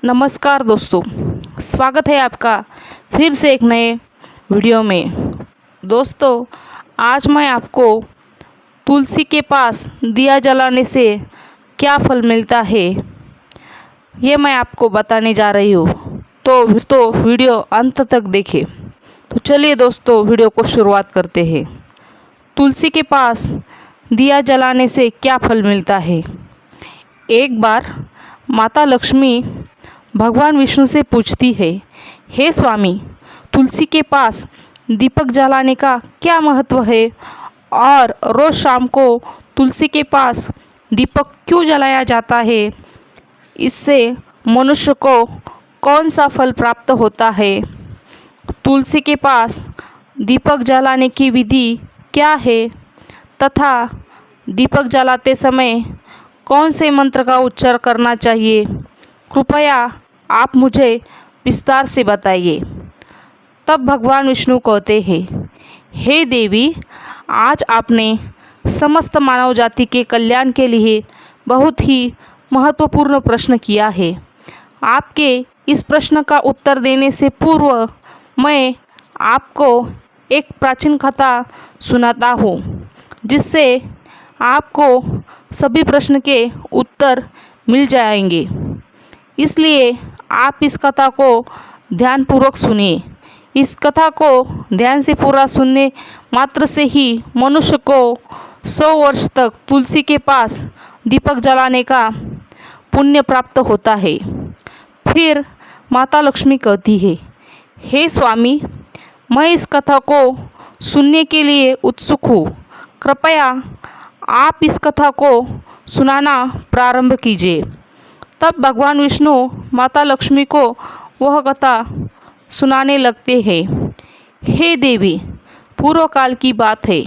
नमस्कार दोस्तों, स्वागत है आपका फिर से एक नए वीडियो में। दोस्तों, आज मैं आपको तुलसी के पास दिया जलाने से क्या फल मिलता है ये मैं आपको बताने जा रही हूँ। तो दोस्तों, वीडियो अंत तक देखें। तो चलिए दोस्तों, वीडियो को शुरुआत करते हैं। तुलसी के पास दिया जलाने से क्या फल मिलता है। एक बार माता लक्ष्मी भगवान विष्णु से पूछती है, हे स्वामी, तुलसी के पास दीपक जलाने का क्या महत्व है और रोज़ शाम को तुलसी के पास दीपक क्यों जलाया जाता है? इससे मनुष्य को कौन सा फल प्राप्त होता है? तुलसी के पास दीपक जलाने की विधि क्या है तथा दीपक जलाते समय कौन से मंत्र का उच्चारण करना चाहिए? कृपया आप मुझे विस्तार से बताइए। तब भगवान विष्णु कहते हैं, हे देवी, आज आपने समस्त मानव जाति के कल्याण के लिए बहुत ही महत्वपूर्ण प्रश्न किया है। आपके इस प्रश्न का उत्तर देने से पूर्व मैं आपको एक प्राचीन कथा सुनाता हूँ, जिससे आपको सभी प्रश्न के उत्तर मिल जाएंगे। इसलिए आप इस कथा को ध्यानपूर्वक सुनिए। इस कथा को ध्यान से पूरा सुनने मात्र से ही मनुष्य को 100 वर्ष तक तुलसी के पास दीपक जलाने का पुण्य प्राप्त होता है। फिर माता लक्ष्मी कहती है, हे स्वामी, मैं इस कथा को सुनने के लिए उत्सुक हूँ। कृपया आप इस कथा को सुनाना प्रारंभ कीजिए। तब भगवान विष्णु माता लक्ष्मी को वह कथा सुनाने लगते हैं। हे देवी, पूर्व काल की बात है।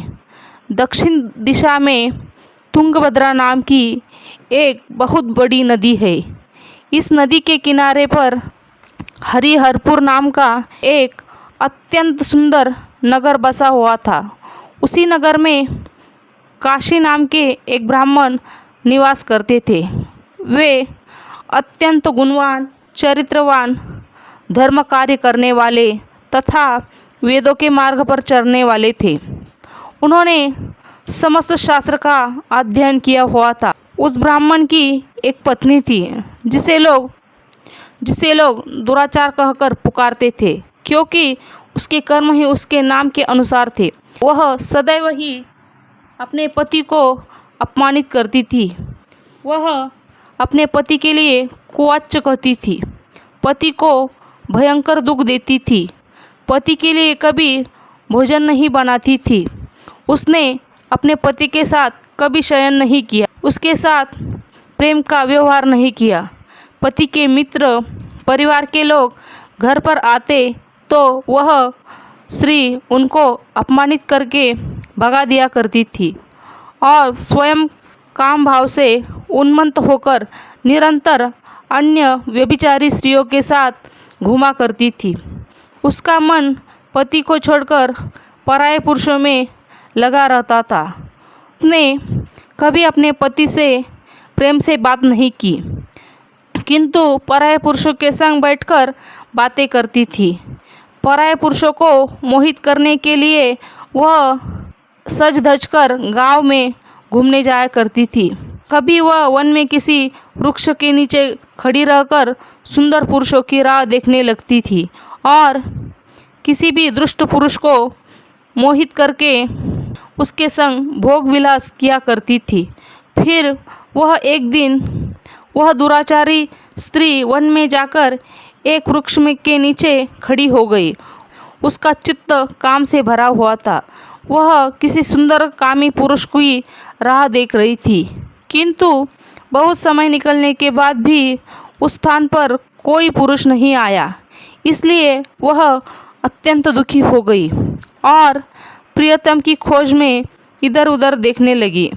दक्षिण दिशा में तुंगभद्रा नाम की एक बहुत बड़ी नदी है। इस नदी के किनारे पर हरिहरपुर नाम का एक अत्यंत सुंदर नगर बसा हुआ था। उसी नगर में काशी नाम के एक ब्राह्मण निवास करते थे। वे अत्यंत गुणवान, चरित्रवान, धर्म कार्य करने वाले तथा वेदों के मार्ग पर चलने वाले थे। उन्होंने समस्त शास्त्र का अध्ययन किया हुआ था। उस ब्राह्मण की एक पत्नी थी, जिसे लोग दुराचार कहकर पुकारते थे, क्योंकि उसके कर्म ही उसके नाम के अनुसार थे। वह सदैव ही अपने पति को अपमानित करती थी। वह अपने पति के लिए कुवाच्य कहती थी, पति को भयंकर दुख देती थी, पति के लिए कभी भोजन नहीं बनाती थी। उसने अपने पति के साथ कभी शयन नहीं किया, उसके साथ प्रेम का व्यवहार नहीं किया। पति के मित्र, परिवार के लोग घर पर आते तो वह स्त्री उनको अपमानित करके भगा दिया करती थी और स्वयं काम भाव से उन्मत्त होकर निरंतर अन्य व्यभिचारी स्त्रियों के साथ घूमा करती थी। उसका मन पति को छोड़कर पराये पुरुषों में लगा रहता था। उसने कभी अपने पति से प्रेम से बात नहीं की, किंतु पराये पुरुषों के संग बैठकर बातें करती थी। पराये पुरुषों को मोहित करने के लिए वह सज धज कर गाँव में घूमने जाया करती थी। कभी वह वन में किसी वृक्ष के नीचे खड़ी रहकर सुंदर पुरुषों की राह देखने लगती थी और किसी भी दुष्ट पुरुष को मोहित करके उसके संग भोग विलास किया करती थी। फिर वह एक दिन वह दुराचारी स्त्री वन में जाकर एक वृक्ष में के नीचे खड़ी हो गई। उसका चित्त काम से भरा हुआ था। वह किसी सुंदर कामी पुरुष की राह देख रही थी, किंतु बहुत समय निकलने के बाद भी उस स्थान पर कोई पुरुष नहीं आया। इसलिए वह अत्यंत दुखी हो गई और प्रियतम की खोज में इधर उधर देखने लगी।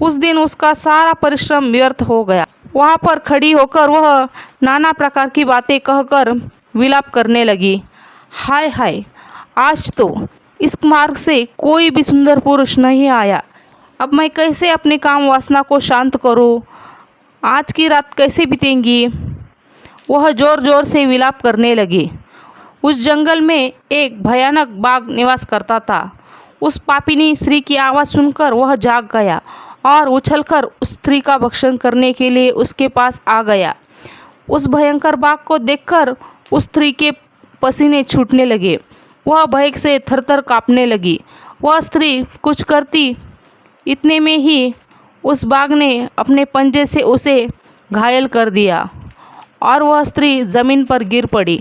उस दिन उसका सारा परिश्रम व्यर्थ हो गया। वहाँ पर खड़ी होकर वह नाना प्रकार की बातें कहकर विलाप करने लगी। हाय हाय, आज तो इस मार्ग से कोई भी सुंदर पुरुष नहीं आया। अब मैं कैसे अपने काम वासना को शांत करूं? आज की रात कैसे बीतेंगी? वह जोर जोर से विलाप करने लगी। उस जंगल में एक भयानक बाघ निवास करता था। उस पापिनी स्त्री की आवाज़ सुनकर वह जाग गया और उछलकर उस स्त्री का भक्षण करने के लिए उसके पास आ गया। उस भयंकर बाघ को देखकर उस स्त्री के पसीने छूटने लगे। वह भय से थरथर कांपने लगी। वह स्त्री कुछ करती इतने में ही उस बाघ ने अपने पंजे से उसे घायल कर दिया और वह स्त्री ज़मीन पर गिर पड़ी।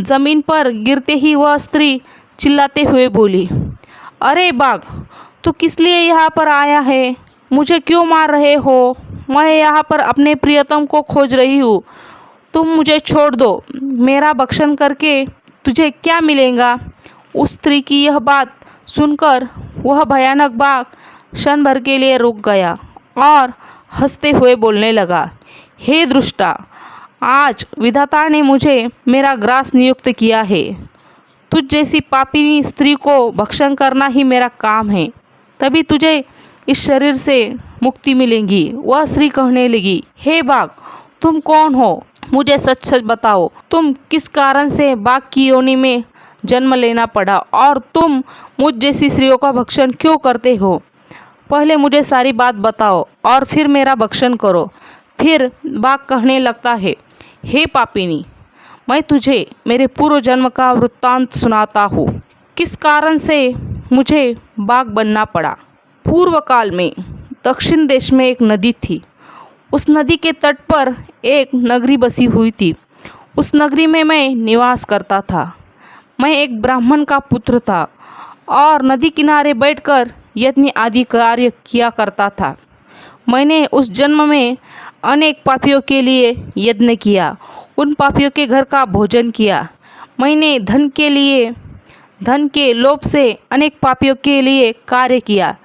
ज़मीन पर गिरते ही वह स्त्री चिल्लाते हुए बोली, अरे बाघ, तू किस लिए यहाँ पर आया है? मुझे क्यों मार रहे हो? मैं यहाँ पर अपने प्रियतम को खोज रही हूँ। तुम मुझे छोड़ दो। मेरा भक्षण करके तुझे क्या मिलेगा? उस स्त्री की यह बात सुनकर वह भयानक बाघ क्षण भर के लिए रुक गया और हंसते हुए बोलने लगा, हे दुष्टा, आज विधाता ने मुझे मेरा ग्रास नियुक्त किया है। तुझ जैसी पापिनी स्त्री को भक्षण करना ही मेरा काम है, तभी तुझे इस शरीर से मुक्ति मिलेगी। वह स्त्री कहने लगी, हे बाघ, तुम कौन हो? मुझे सच सच बताओ, तुम किस कारण से बाघ की योनि में जन्म लेना पड़ा और तुम मुझ जैसी स्त्रियों का भक्षण क्यों करते हो? पहले मुझे सारी बात बताओ और फिर मेरा भक्षण करो। फिर बाघ कहने लगता है, हे पापिनी, मैं तुझे मेरे पूर्व जन्म का वृत्तांत सुनाता हूँ, किस कारण से मुझे बाघ बनना पड़ा। पूर्व काल में दक्षिण देश में एक नदी थी। उस नदी के तट पर एक नगरी बसी हुई थी। उस नगरी में मैं निवास करता था। मैं एक ब्राह्मण का पुत्र था और नदी किनारे बैठकर यज्ञ आदि कार्य किया करता था। मैंने उस जन्म में अनेक पापियों के लिए यज्ञ किया, उन पापियों के घर का भोजन किया। मैंने धन के लोभ से अनेक पापियों के लिए कार्य किया।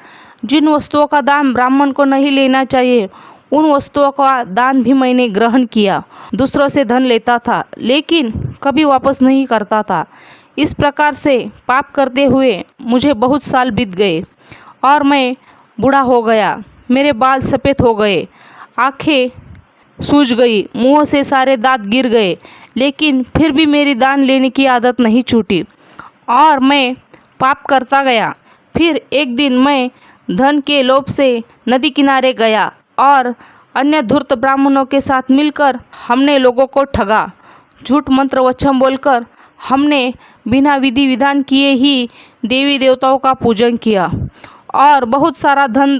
जिन वस्तुओं का दान ब्राह्मण को नहीं लेना चाहिए, उन वस्तुओं का दान भी मैंने ग्रहण किया। दूसरों से धन लेता था लेकिन कभी वापस नहीं करता था। इस प्रकार से पाप करते हुए मुझे बहुत साल बीत गए और मैं बूढ़ा हो गया। मेरे बाल सफ़ेद हो गए, आंखें सूज गई, मुंह से सारे दांत गिर गए, लेकिन फिर भी मेरी दान लेने की आदत नहीं छूटी और मैं पाप करता गया। फिर एक दिन मैं धन के लोभ से नदी किनारे गया और अन्य धूर्त ब्राह्मणों के साथ मिलकर हमने लोगों को ठगा। झूठ मंत्र वचन बोलकर हमने बिना विधि विधान किए ही देवी देवताओं का पूजन किया और बहुत सारा धन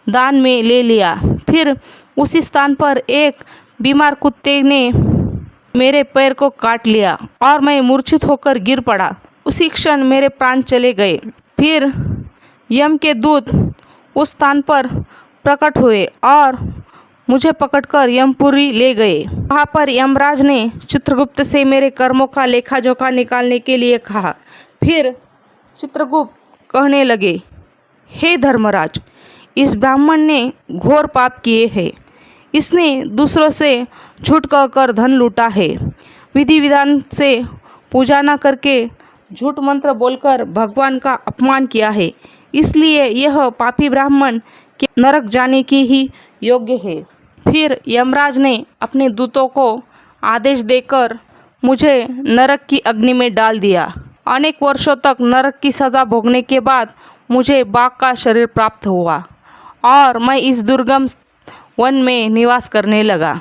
दान में ले लिया। फिर उसी स्थान पर एक बीमार कुत्ते ने मेरे पैर को काट लिया और मैं मूर्छित होकर गिर पड़ा। उसी क्षण मेरे प्राण चले गए। फिर यम के दूत उस स्थान पर प्रकट हुए और मुझे पकड़कर यमपुरी ले गए। वहाँ पर यमराज ने चित्रगुप्त से मेरे कर्मों का लेखा जोखा निकालने के लिए कहा। फिर चित्रगुप्त कहने लगे, हे धर्मराज, इस ब्राह्मण ने घोर पाप किए हैं। इसने दूसरों से झूठ कहकर धन लूटा है, विधि विधान से पूजा न करके झूठ मंत्र बोलकर भगवान का अपमान किया है। इसलिए यह पापी ब्राह्मण के नरक जाने की ही योग्य है। फिर यमराज ने अपने दूतों को आदेश देकर मुझे नरक की अग्नि में डाल दिया। अनेक वर्षों तक नरक की सज़ा भोगने के बाद मुझे बाघ का शरीर प्राप्त हुआ और मैं इस दुर्गम वन में निवास करने लगा।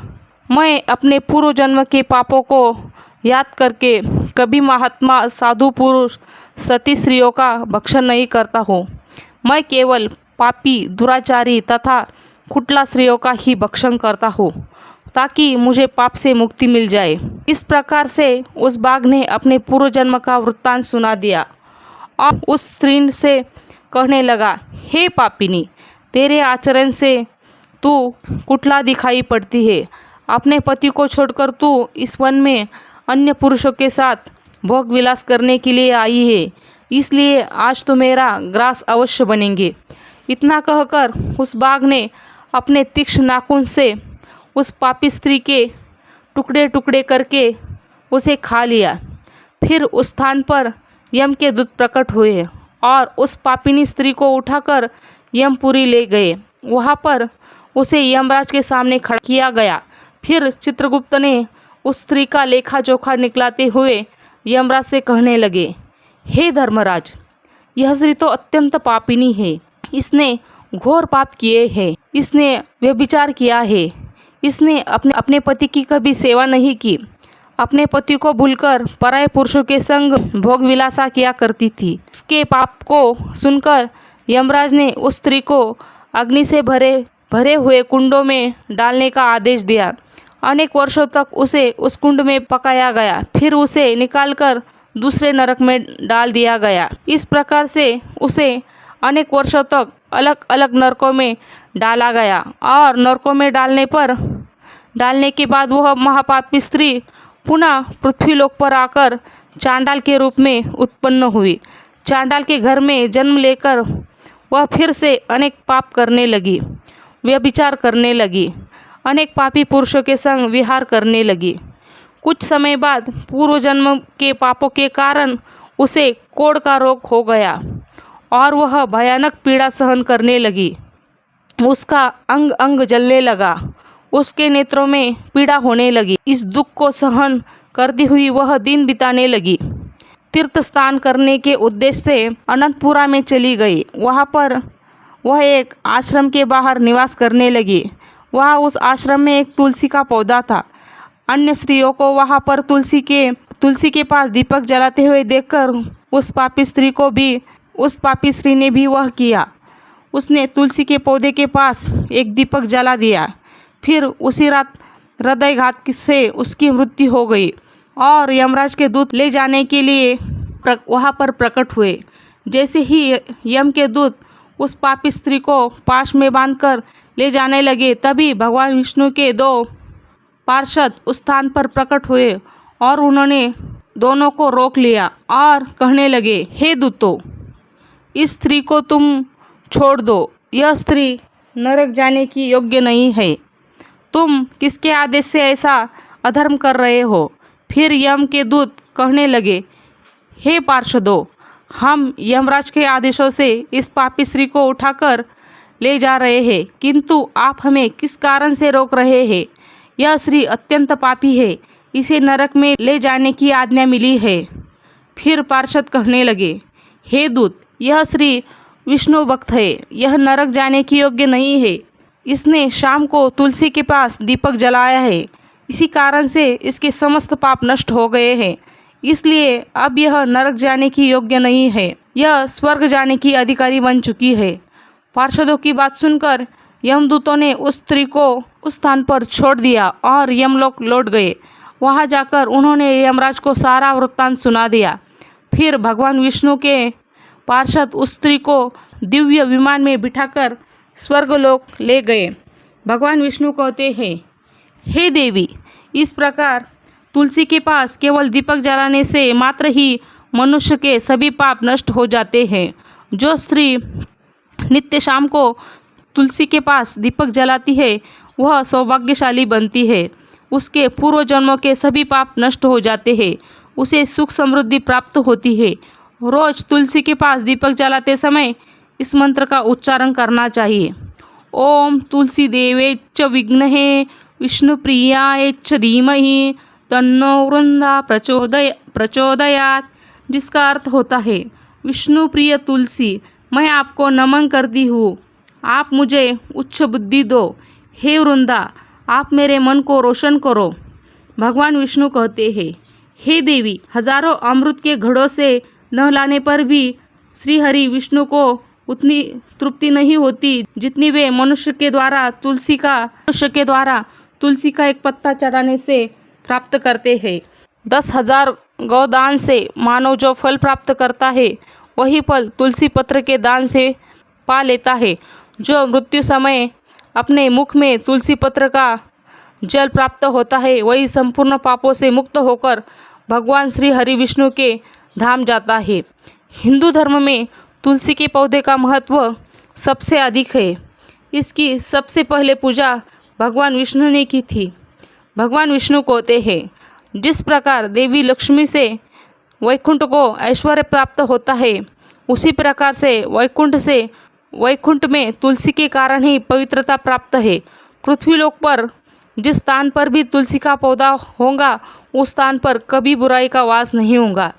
मैं अपने पूर्व जन्म के पापों को याद करके कभी महात्मा, साधु पुरुष, सती स्त्रियों का भक्षण नहीं करता हूँ। मैं केवल पापी, दुराचारी तथा कुटिला स्त्रियों का ही भक्षण करता हूँ ताकि मुझे पाप से मुक्ति मिल जाए। इस प्रकार से उस बाघ ने अपने पूर्व जन्म का वृत्तांत सुना दिया और उस स्त्री से कहने लगा, हे पापिनी, तेरे आचरण से तू कुटिला दिखाई पड़ती है। अपने पति को छोड़कर तू इस वन में अन्य पुरुषों के साथ भोग विलास करने के लिए आई है, इसलिए आज तो मेरा ग्रास अवश्य बनेंगे। इतना कहकर उस बाघ ने अपने तीक्ष्ण नाखून से उस पापी स्त्री के टुकड़े टुकड़े करके उसे खा लिया। फिर उस स्थान पर यम के दूत प्रकट हुए और उस पापिनी स्त्री को उठाकर यमपुरी ले गए। वहाँ पर उसे यमराज के सामने खड़ा किया गया। फिर चित्रगुप्त ने उस स्त्री का लेखा जोखा निकलाते हुए यमराज से कहने लगे, हे धर्मराज, यह स्त्री तो अत्यंत पापिनी है। इसने घोर पाप किए हैं। इसने व्यभिचार किया है। इसने अपने पति की कभी सेवा नहीं की। अपने पति को भूलकर पराये पुरुषों के संग भोग विलासा किया करती थी। उसके पाप को सुनकर यमराज ने उस स्त्री को अग्नि से भरे हुए कुंडों में डालने का आदेश दिया। अनेक वर्षों तक उसे उस कुंड में पकाया गया, फिर उसे निकालकर दूसरे नरक में डाल दिया गया। इस प्रकार से उसे अनेक वर्षों तक अलग अलग नरकों में डाला गया और नरकों में डालने के बाद वह महापापी स्त्री पुनः पृथ्वीलोक पर आकर चांडाल के रूप में उत्पन्न हुई। चांडाल के घर में जन्म लेकर वह फिर से अनेक पाप करने लगी, व्यभिचार करने लगी, अनेक पापी पुरुषों के संग विहार करने लगी। कुछ समय बाद पूर्व जन्म के पापों के कारण उसे कोढ़ का रोग हो गया और वह भयानक पीड़ा सहन करने लगी। उसका अंग अंग जलने लगा, उसके नेत्रों में पीड़ा होने लगी। इस दुख को सहन करती हुई वह दिन बिताने लगी। तीर्थ स्नान करने के उद्देश्य से अनंतपुरा में चली गई। वहाँ पर वह एक आश्रम के बाहर निवास करने लगी। वहाँ उस आश्रम में एक तुलसी का पौधा था। अन्य स्त्रियों को वहाँ पर तुलसी के पास दीपक जलाते हुए देखकर उस पापी स्त्री ने भी वह किया। उसने तुलसी के पौधे के पास एक दीपक जला दिया। फिर उसी रात हृदयघात से उसकी मृत्यु हो गई और यमराज के दूत ले जाने के लिए वहाँ पर प्रकट हुए। जैसे ही यम के दूत उस पापी स्त्री को पाश में बांधकर ले जाने लगे, तभी भगवान विष्णु के 2 पार्षद उस स्थान पर प्रकट हुए और उन्होंने दोनों को रोक लिया और कहने लगे, हे दूतों, इस स्त्री को तुम छोड़ दो। यह स्त्री नरक जाने की योग्य नहीं है। तुम किसके आदेश से ऐसा अधर्म कर रहे हो? फिर यम के दूत कहने लगे, हे पार्षदों, हम यमराज के आदेशों से इस पापी स्त्री को उठाकर ले जा रहे हैं, किंतु आप हमें किस कारण से रोक रहे हैं? यह स्त्री अत्यंत पापी है, इसे नरक में ले जाने की आज्ञा मिली है। फिर पार्षद कहने लगे, हे दूत, यह स्त्री विष्णु भक्त है, यह नरक जाने की योग्य नहीं है। इसने शाम को तुलसी के पास दीपक जलाया है, इसी कारण से इसके समस्त पाप नष्ट हो गए हैं, इसलिए अब यह नरक जाने की योग्य नहीं है। यह स्वर्ग जाने की अधिकारी बन चुकी है। पार्षदों की बात सुनकर यमदूतों ने उस स्त्री को उस स्थान पर छोड़ दिया और यमलोक लौट गए। वहां जाकर उन्होंने यमराज को सारा वृत्तांत सुना दिया। फिर भगवान विष्णु के पार्षद उस स्त्री को दिव्य विमान में बिठाकर स्वर्गलोक ले गए। भगवान विष्णु कहते हैं, हे देवी, इस प्रकार तुलसी के पास केवल दीपक जलाने से मात्र ही मनुष्य के सभी पाप नष्ट हो जाते हैं। जो स्त्री नित्य शाम को तुलसी के पास दीपक जलाती है, वह सौभाग्यशाली बनती है। उसके पूर्व जन्मों के सभी पाप नष्ट हो जाते हैं। उसे सुख समृद्धि प्राप्त होती है। रोज तुलसी के पास दीपक जलाते समय इस मंत्र का उच्चारण करना चाहिए। ओम तुलसी देवे च विघ्नहे विष्णुप्रियाय च धीमहि तन्नो वृंदा प्रचोदयात्, जिसका अर्थ होता है, विष्णु प्रिय तुलसी, मैं आपको नमन करती हूँ, आप मुझे उच्च बुद्धि दो। हे वृंदा, आप मेरे मन को रोशन करो। भगवान विष्णु कहते हैं, हे देवी, हजारों अमृत के घड़ों से नहलाने पर भी श्री हरि विष्णु को उतनी तृप्ति नहीं होती जितनी वे मनुष्य के द्वारा तुलसी का एक पत्ता चढ़ाने से प्राप्त करते हैं। 10,000 गौदान से मानव जो फल प्राप्त करता है, वही फल तुलसी पत्र के दान से पा लेता है। जो मृत्यु समय अपने मुख में तुलसी पत्र का जल प्राप्त होता है, वही संपूर्ण पापों से मुक्त होकर भगवान श्री हरि विष्णु के धाम जाता है। हिंदू धर्म में तुलसी के पौधे का महत्व सबसे अधिक है। इसकी सबसे पहले पूजा भगवान विष्णु ने की थी। भगवान विष्णु कहते हैं, जिस प्रकार देवी लक्ष्मी से वैकुंठ को ऐश्वर्य प्राप्त होता है, उसी प्रकार से वैकुंठ में तुलसी के कारण ही पवित्रता प्राप्त है। पृथ्वीलोक पर जिस स्थान पर भी तुलसी का पौधा होगा उस स्थान पर कभी बुराई का वास नहीं होगा।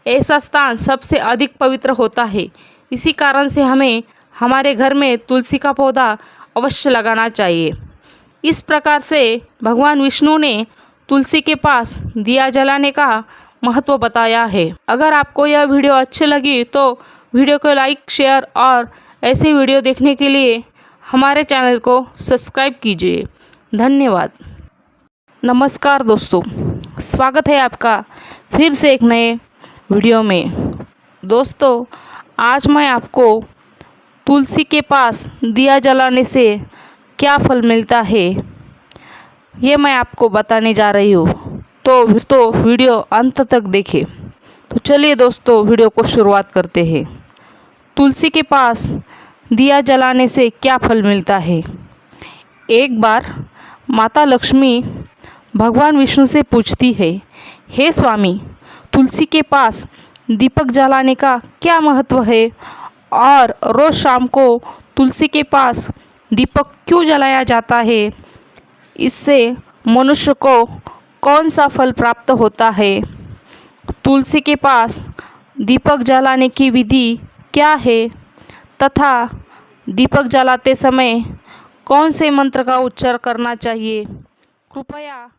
ऐसा स्थान सबसे अधिक पवित्र होता है। इसी कारण से हमें हमारे घर में तुलसी का पौधा अवश्य लगाना चाहिए। इस प्रकार से भगवान विष्णु ने तुलसी के पास दिया जलाने का महत्व बताया है। अगर आपको यह वीडियो अच्छी लगी तो वीडियो को लाइक, शेयर और ऐसे वीडियो देखने के लिए हमारे चैनल को सब्सक्राइब कीजिए। धन्यवाद। नमस्कार दोस्तों, स्वागत है आपका फिर से एक नए वीडियो में। दोस्तों, आज मैं आपको तुलसी के पास दिया जलाने से क्या फल मिलता है ये मैं आपको बताने जा रही हूँ। तो वीडियो अंत तक देखें। तो चलिए दोस्तों, वीडियो को शुरुआत करते हैं। तुलसी के पास दिया जलाने से क्या फल मिलता है। एक बार माता लक्ष्मी भगवान विष्णु से पूछती है, हे स्वामी, तुलसी के पास दीपक जलाने का क्या महत्व है और रोज़ शाम को तुलसी के पास दीपक क्यों जलाया जाता है? इससे मनुष्य को कौन सा फल प्राप्त होता है? तुलसी के पास दीपक जलाने की विधि क्या है तथा दीपक जलाते समय कौन से मंत्र का उच्चारण करना चाहिए? कृपया